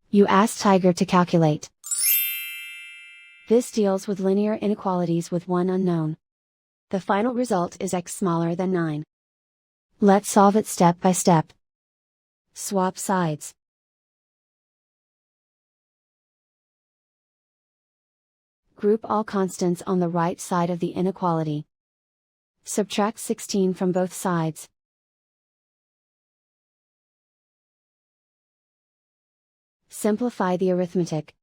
You ask Tiger to calculate. This deals with linear inequalities with one unknown. The final result is x smaller than 9. Let's solve it step by step. Swap sides. Group all constants on the right side of the inequality. Subtract 16 from both sides. Simplify the arithmetic.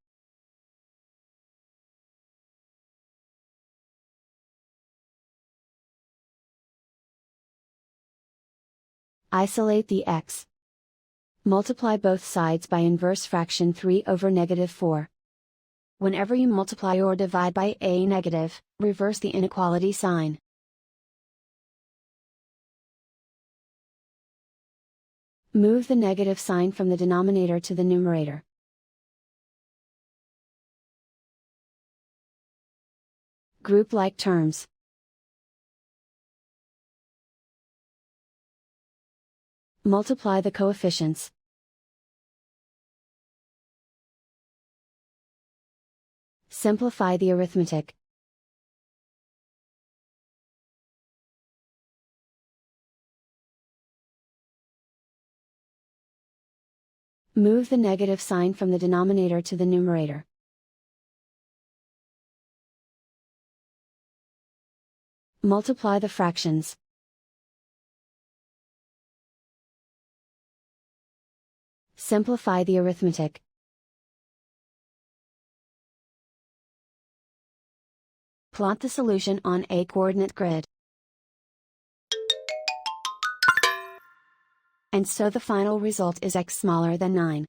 Isolate the x. Multiply both sides by inverse fraction 3 over -4. Whenever you multiply or divide by a negative, reverse the inequality sign. Move the negative sign from the denominator to the numerator. Group like terms. Multiply the coefficients. Simplify the arithmetic. Move the negative sign from the denominator to the numerator. Multiply the fractions. Simplify the arithmetic. Plot the solution on a coordinate grid. And so the final result is x smaller than 9.